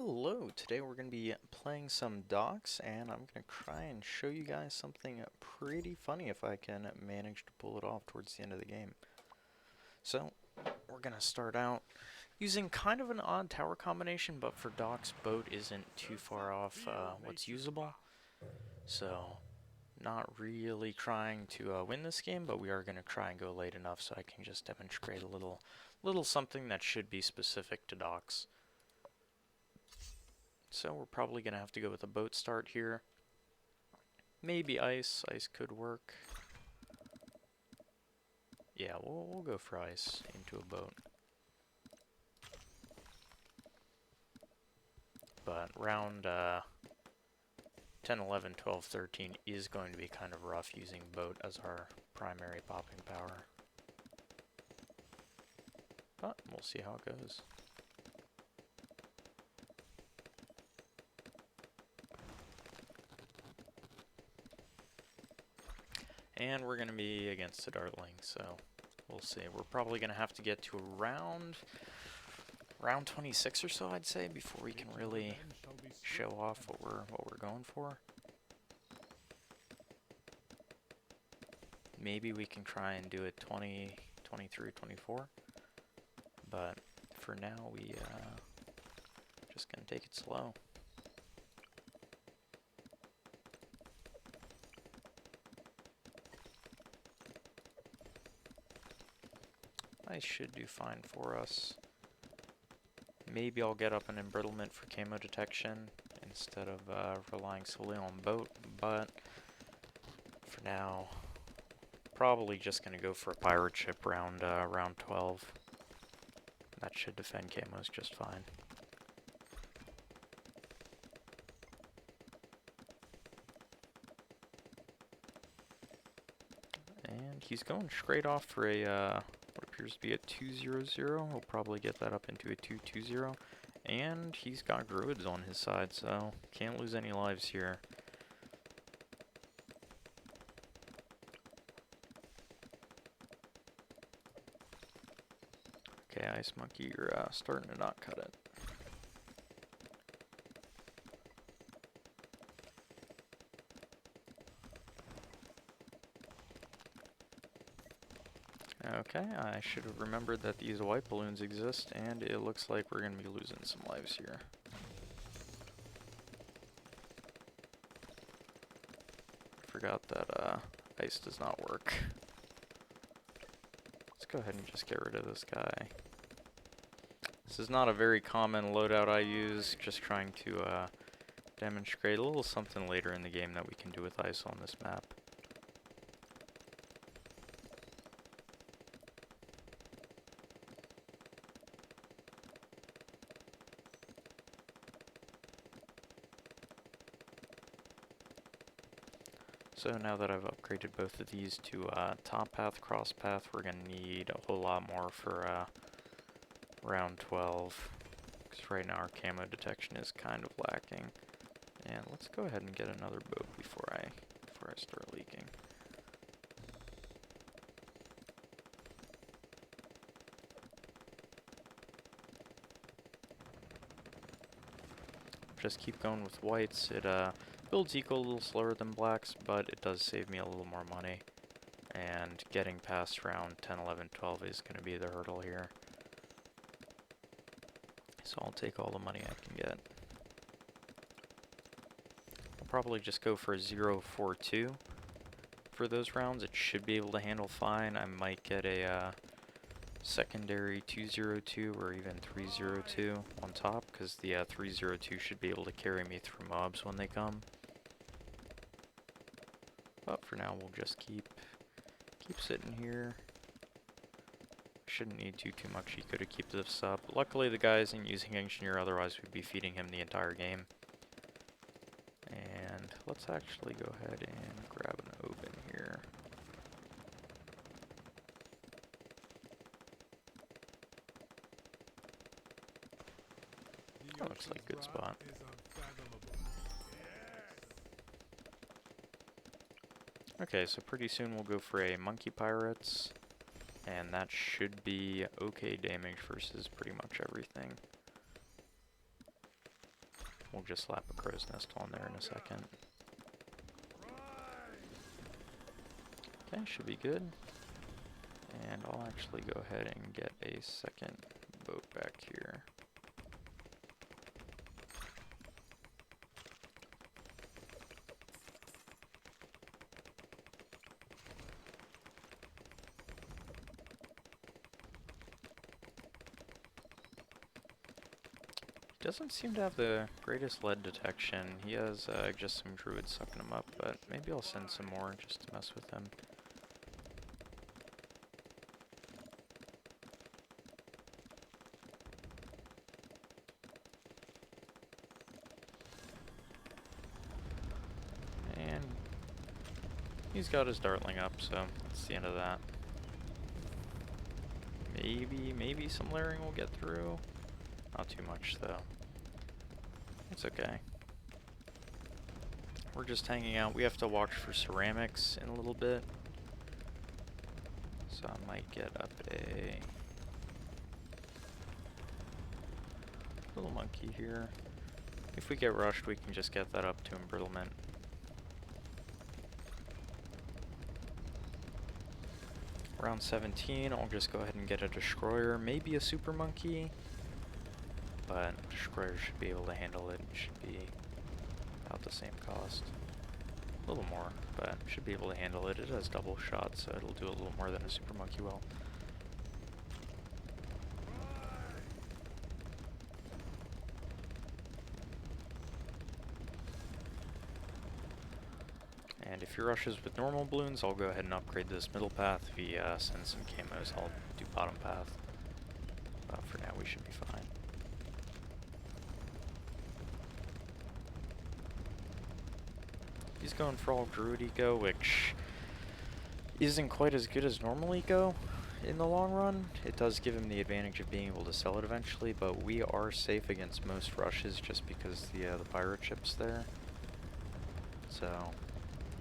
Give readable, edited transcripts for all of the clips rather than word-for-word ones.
Hello, today we're going to be playing some docks, and I'm going to try and show you guys something pretty funny if I can manage to pull it off towards the end of the game. So, we're going to start out using kind of an odd tower combination, but for docks, boat isn't too far off what's usable. So, not really trying to win this game, but we are going to try and go late enough so I can just demonstrate a little something that should be specific to docks. So we're probably going to have to go with a boat start here. Maybe ice. Ice could work. Yeah, we'll go for ice into a boat. But round 10, 11, 12, 13 is going to be kind of rough using boat as our primary popping power. But we'll see how it goes. And we're going to be against a Dartling, so we'll see. We're probably going to have to get to around round 26 or so, I'd say, before we can really show off what we're going for. Maybe we can try and do it 20, 23, 24. But for now, we just gonna take it slow. Ice should do fine for us. Maybe I'll get up an embrittlement for camo detection instead of relying solely on boat, but for now, probably just gonna go for a pirate ship round 12. That should defend camos just fine. And he's going straight off for a what appears to be a 2-0-0. He'll probably get that up into a 2-2-0. And he's got Druids on his side, so can't lose any lives here. Okay, Ice Monkey, you're starting to not cut it. Okay, I should have remembered that these white balloons exist, and it looks like we're going to be losing some lives here. Forgot that ice does not work. Let's go ahead and just get rid of this guy. This is not a very common loadout I use, just trying to demonstrate a little something later in the game that we can do with ice on this map. So now that I've upgraded both of these to top path, cross path, we're going to need a whole lot more for round 12. Because right now our camo detection is kind of lacking. And let's go ahead and get another boat before I start leaking. Just keep going with whites. It builds eco a little slower than blacks, but it does save me a little more money. And getting past round 10, 11, 12 is going to be the hurdle here. So I'll take all the money I can get. I'll probably just go for a 0-4-2 for those rounds. It should be able to handle fine. I might get a secondary 2-0-2 or even 3-0-2 on top, because the 3-0-2 should be able to carry me through mobs when they come. But for now, we'll just keep sitting here. Shouldn't need too much eco to keep this up. Luckily, the guy isn't using engineer, otherwise we'd be feeding him the entire game. And let's actually go ahead and grab an open here. That looks like a good spot. Okay, so pretty soon we'll go for a Monkey Pirates, and that should be okay damage versus pretty much everything. We'll just slap a crow's nest on there in a second. Okay, should be good. And I'll actually go ahead and get a second boat back here. Doesn't seem to have the greatest lead detection. He has just some druids sucking him up, but maybe I'll send some more just to mess with him. And he's got his dartling up, so that's the end of that. Maybe some layering will get through. Not too much though. It's okay. We're just hanging out. We have to watch for ceramics in a little bit. So I might get up a little monkey here. If we get rushed, we can just get that up to embrittlement. Round 17, I'll just go ahead and get a destroyer, maybe a super monkey. But destroyer should be able to handle it. It should be about the same cost. A little more, but should be able to handle it. It has double shot, so it'll do a little more than a super monkey will. And if he rushes with normal balloons, I'll go ahead and upgrade this middle path. If he sends some camos, I'll do bottom path. But for now, we should be fine. He's going for all Druid Eco, which isn't quite as good as normal Eco in the long run. It does give him the advantage of being able to sell it eventually, but we are safe against most rushes just because the pirate ship's there. So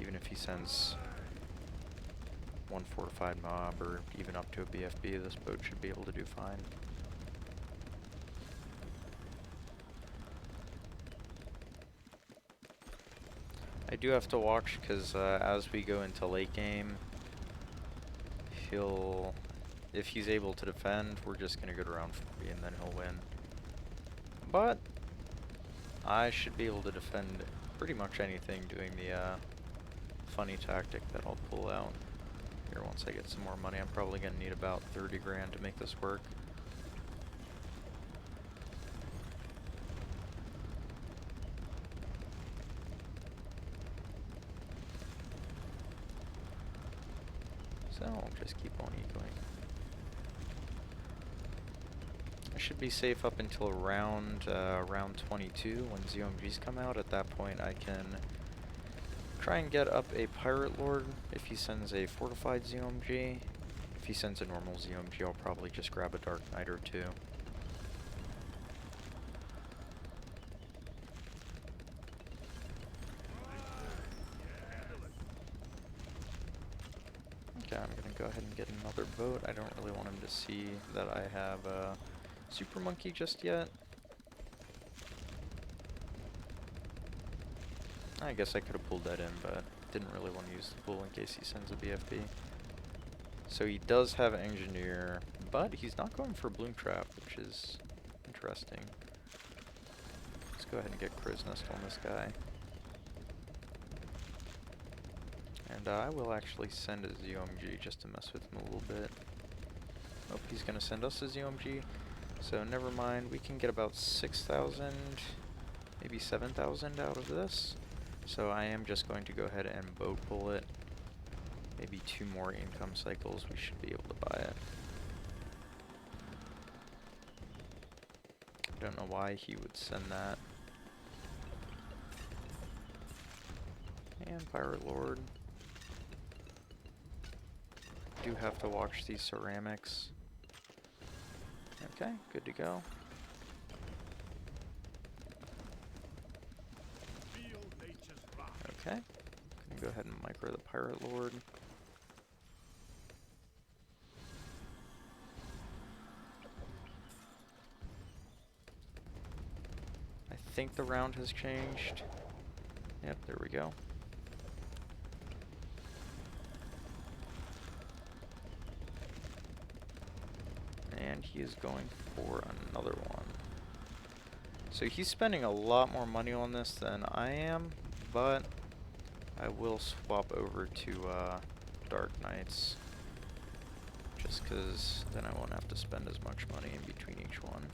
even if he sends one fortified mob or even up to a BFB, this boat should be able to do fine. I do have to watch because as we go into late game, if he's able to defend, we're just going to go to round 40 and then he'll win. But I should be able to defend pretty much anything doing the funny tactic that I'll pull out here once I get some more money. I'm probably going to need about 30 grand to make this work. So I'll just keep on ecoing. I should be safe up until round 22 when ZOMGs come out. At that point I can try and get up a Pirate Lord if he sends a fortified ZOMG. If he sends a normal ZOMG, I'll probably just grab a Dark Knight or two. Okay, I'm gonna go ahead and get another boat. I don't really want him to see that I have a Super Monkey just yet. I guess I could have pulled that in, but didn't really want to use the pool in case he sends a BFB. So he does have Engineer, but he's not going for Bloom Trap, which is interesting. Let's go ahead and get Crow's Nest on this guy. And I will actually send a ZOMG just to mess with him a little bit. Oh, he's going to send us a ZOMG. So never mind, we can get about 6,000, maybe 7,000 out of this. So I am just going to go ahead and boat pull it. Maybe 2 more income cycles, we should be able to buy it. I don't know why he would send that. And Pirate Lord. Do have to watch these ceramics. Okay, good to go. Okay, gonna go ahead and micro the Pirate Lord. I think the round has changed. Yep, there we go. And he is going for another one. So he's spending a lot more money on this than I am, but I will swap over to Dark Knights, just because then I won't have to spend as much money in between each one.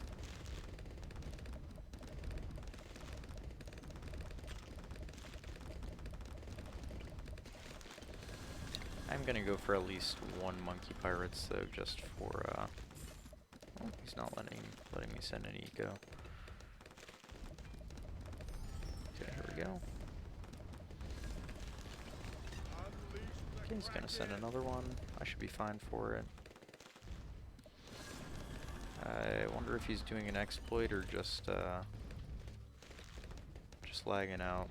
I'm gonna go for at least one Monkey Pirates though, just for oh, he's not letting me send an eco. Okay, here we go. Okay, he's gonna send another one. I should be fine for it. I wonder if he's doing an exploit or just lagging out.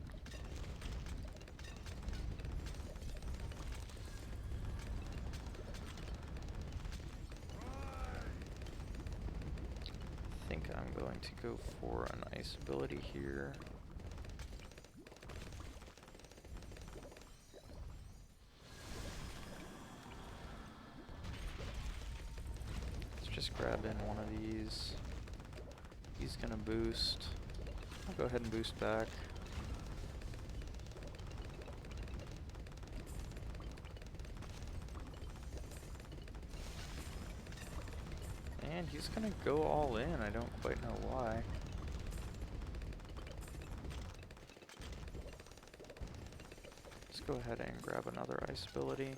I think I'm going to go for an ice ability here. Let's just grab in one of these. He's gonna boost. I'll go ahead and boost back. And he's gonna go all in. I don't quite know why. Let's go ahead and grab another ice ability.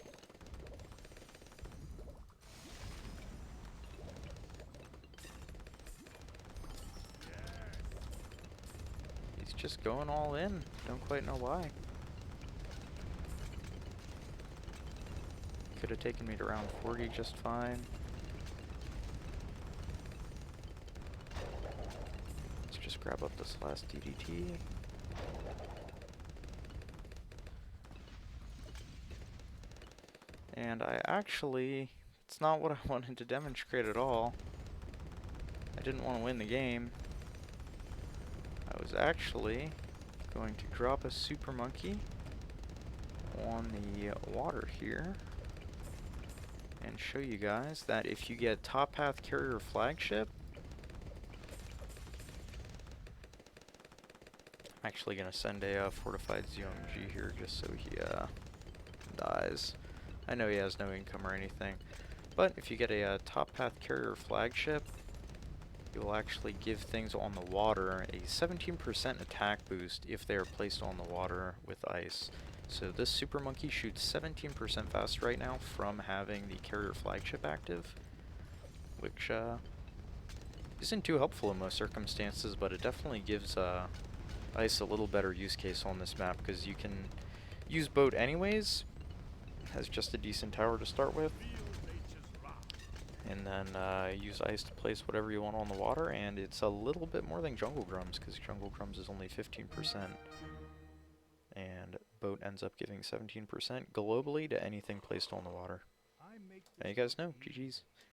He's just going all in. Don't quite know why. Could have taken me to round 40 just fine. Let's just grab up this last DDT. And I actually, it's not what I wanted to demonstrate at all. I didn't want to win the game. I was actually going to drop a Super Monkey on the water here and show you guys that if you get Top Path Carrier Flagship, I'm actually going to send a Fortified ZOMG here just so he dies. I know he has no income or anything, but if you get a Top Path Carrier Flagship, you will actually give things on the water a 17% attack boost if they are placed on the water with ice. So this Super Monkey shoots 17% faster right now from having the Carrier Flagship active, which isn't too helpful in most circumstances, but it definitely gives ice a little better use case on this map, because you can use boat anyways, has just a decent tower to start with, and then use ice to place whatever you want on the water, and it's a little bit more than Jungle Drums, because Jungle Drums is only 15%, and boat ends up giving 17% globally to anything placed on the water. Now you guys know, GG's.